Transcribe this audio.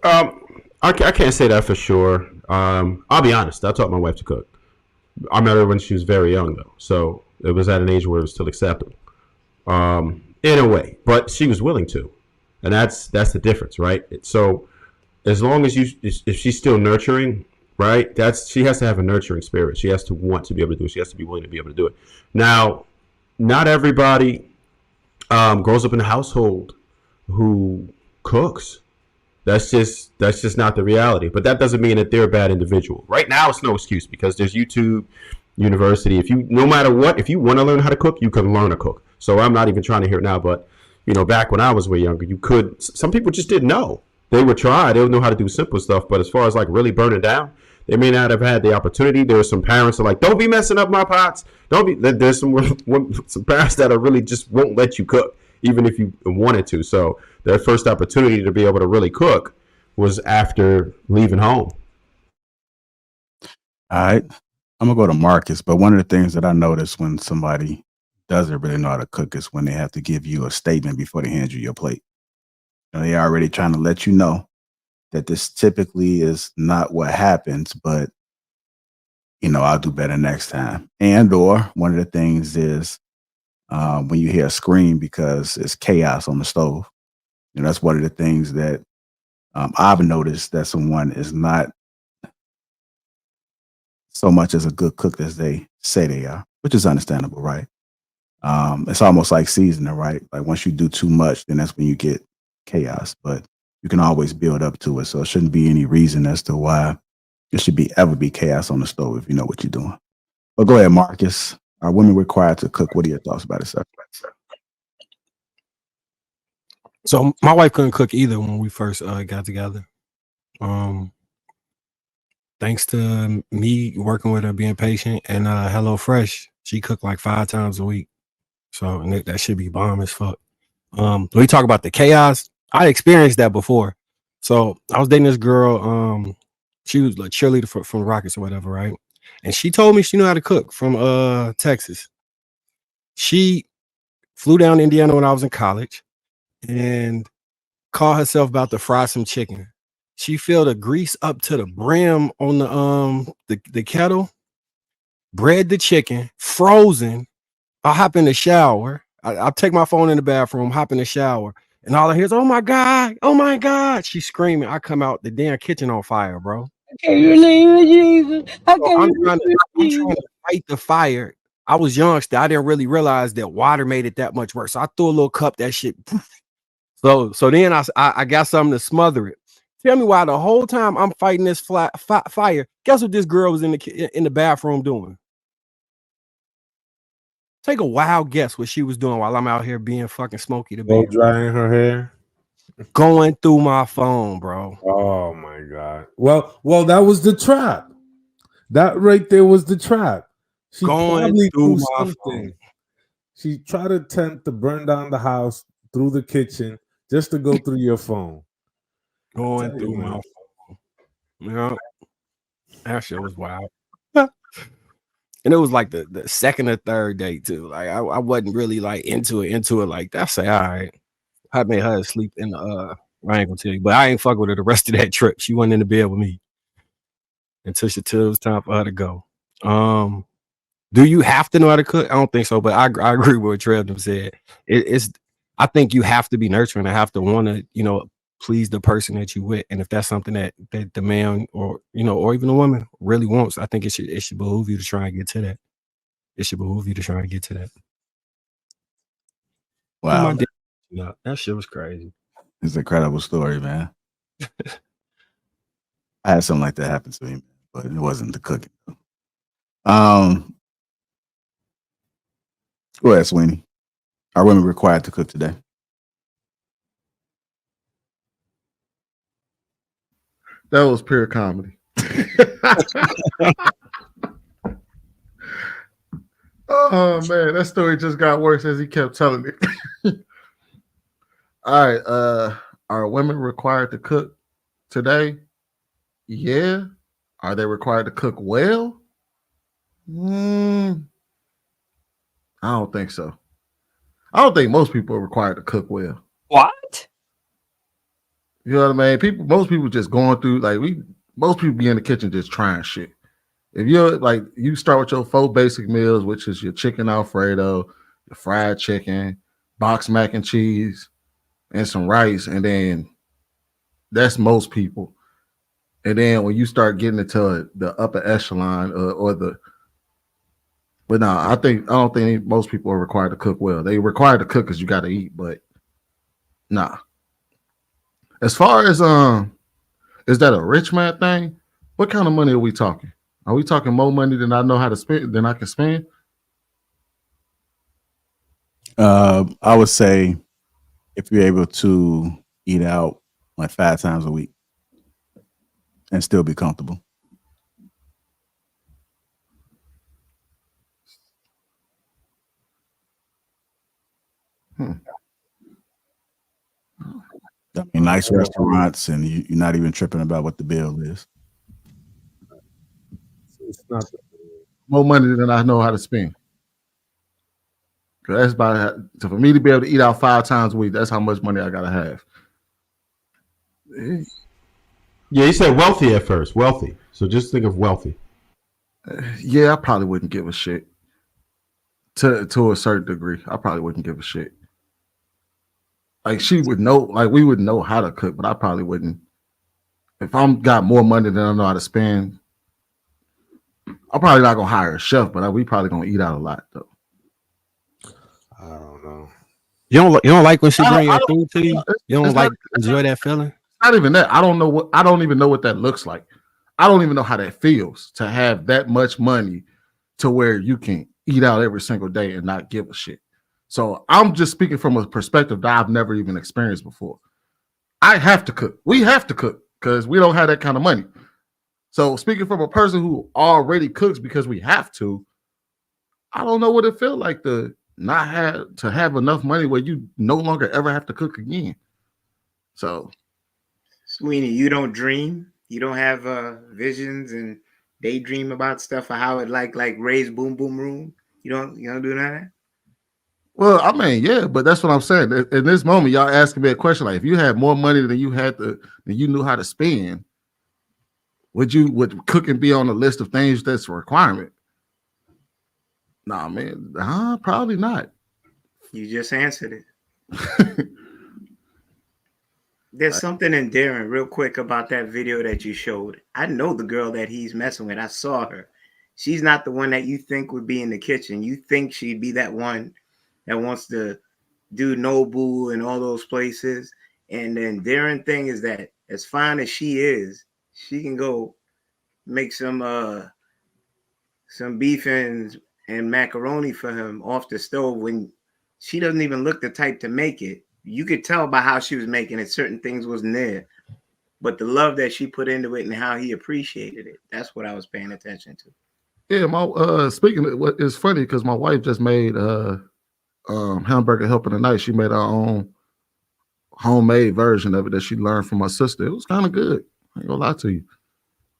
I can't say that for sure. I'll be honest. I taught my wife to cook. I met her when she was very young, though, so it was at an age where it was still acceptable, in a way. But she was willing to, and that's the difference, right? So as long as if she's still nurturing, right? That's she has to have a nurturing spirit. She has to want to be able to do it. She has to be willing to be able to do it. Now, not everybody grows up in a household who cooks. That's just not the reality. But that doesn't mean that they're a bad individual. Right now, it's no excuse because there's YouTube, university. If you no matter what, if you want to learn how to cook, you can learn to cook. So I'm not even trying to hear it now, but back when I was way younger, you could. Some people just didn't know. They would try. They would know how to do simple stuff, but as far as like really burn it down, they may not have had the opportunity. There were some parents that are like, "Don't be messing up my pots." Don't be. There's some parents that are really just won't let you cook, even if you wanted to. So their first opportunity to be able to really cook was after leaving home. All right. I'm gonna go to Marcus, but one of the things that I notice when somebody doesn't really know how to cook is when they have to give you a statement before they hand you your plate. They already trying to let you know that this typically is not what happens, but I'll do better next time. And or one of the things is when you hear a scream because it's chaos on the stove. That's one of the things that I've noticed that someone is not so much as a good cook as they say they are, which is understandable, right? It's almost like seasoning, right? Like once you do too much, then that's when you get chaos. But you can always build up to it, so it shouldn't be any reason as to why it should ever be chaos on the stove if you know what you're doing. But go ahead, Marcus. Are women required to cook? What are your thoughts about it, sir? So my wife couldn't cook either when we first got together. Um, Thanks to me working with her, being patient, and Hello Fresh, she cooked like 5 times a week. So and that should be bomb as fuck. When we talk about the chaos, I experienced that before. So I was dating this girl. She was like cheerleader from Rockets or whatever, right? And she told me she knew how to cook from Texas. She flew down to Indiana when I was in college and called herself about to fry some chicken. She filled the grease up to the brim on the kettle, bread the chicken, frozen. I hop in the shower. I take my phone in the bathroom, hop in the shower, and all I hear is, "Oh my God, oh my God." She's screaming. I come out, the damn kitchen on fire, bro. Can you leave Jesus? I So can't I'm trying to fight the fire. I was young still. I didn't really realize that water made it that much worse. So I threw a little cup, that shit. Poof. So then I got something to smother it. Tell me why the whole time I'm fighting this fire. Guess what this girl was in the bathroom doing? Take a wild guess what she was doing while I'm out here being fucking Smokey the Blow Bear. drying her hair. Going through my phone, bro. Oh my God. Well, that was the trap. That right there was the trap. She Going probably through threw my something. phone. She tried to attempt to burn down the house through the kitchen just to go through your phone. Going through my phone. Yeah. That shit was wild. And it was like the second or third date too. Like I wasn't really like into it like that. I say, all right. I made her sleep in the I ain't gonna tell you, but I ain't fuck with her the rest of that trip. She wasn't in the bed with me until it was time for her to go. Do you have to know how to cook? I don't think so, but I agree with what Trev said. It's I think you have to be nurturing. I have to want to, please the person that you with. And if that's something that the man or even a woman really wants, I think it should behoove you to try and get to that. It should behoove you to try and get to that. Wow. That shit was crazy. It's an incredible story, man. I had something like that happen to me, but it wasn't the cooking. Go ahead, Sweeney. Are women required to cook today? That was pure comedy. Oh man, that story just got worse as he kept telling it. All right, are women required to cook today? Yeah. Are they required to cook well? I don't think so. I don't think most people are required to cook well. What? You know what I mean? Most people just going through most people be in the kitchen just trying shit. If you're like, you start with your 4 basic meals, which is your chicken Alfredo, your fried chicken, box mac and cheese, and some rice, and then that's most people. And then when you start getting into the upper echelon but no, I don't think most people are required to cook well. They required to cook because you got to eat, but nah. As far as is that a rich man thing? What kind of money are we talking? Are we talking more money than I know how to spend than I can spend? I would say if you're able to eat out like 5 times a week and still be comfortable. I mean, nice restaurants, and you're not even tripping about what the bill is. It's not More money than I know how to spend. That's so for me to be able to eat out 5 times a week, that's how much money I gotta have. Yeah, you said wealthy at first. Wealthy. So just think of wealthy. Yeah, I probably wouldn't give a shit. To a certain degree, I probably wouldn't give a shit. Like she would know, like we would know how to cook, but I probably wouldn't. If I'm got more money than I know how to spend, I'm probably not gonna hire a chef, but we probably gonna eat out a lot though. I don't know. You don't like when she bring your don't- food to you? You don't it's like not- enjoy that feeling? Not even that. I don't even know what that looks like. I don't even know how that feels to have that much money to where you can eat out every single day and not give a shit. So I'm just speaking from a perspective that I've never even experienced before. I have to cook. We have to cook because we don't have that kind of money. So speaking from a person who already cooks because we have to, I don't know what it feels like to not have enough money where you no longer ever have to cook again. So Sweeney, you don't dream? You don't have visions and daydream about stuff or how it like Ray's Boom Boom Room? You don't do none of that? well, I mean, yeah, but that's what I'm saying. In this moment, y'all asking me a question like, if you had more money than you knew how to spend, would cooking be on the list of things that's a requirement? Nah, man, probably not. You just answered it. There's something endearing, real quick, about that video that you showed. I know the girl that he's messing with. I saw her. She's not the one that you think would be in the kitchen. You think she'd be that one that wants to do Nobu and all those places. And the endearing thing is that as fine as she is, she can go make some beef and macaroni for him off the stove when she doesn't even look the type to make it. You could tell by how she was making it, certain things wasn't there. But the love that she put into it and how he appreciated it, that's what I was paying attention to. Yeah, my speaking of what is funny because my wife just made hamburger helper tonight. She made her own homemade version of it that she learned from my sister. It was kind of good. I ain't gonna lie to you.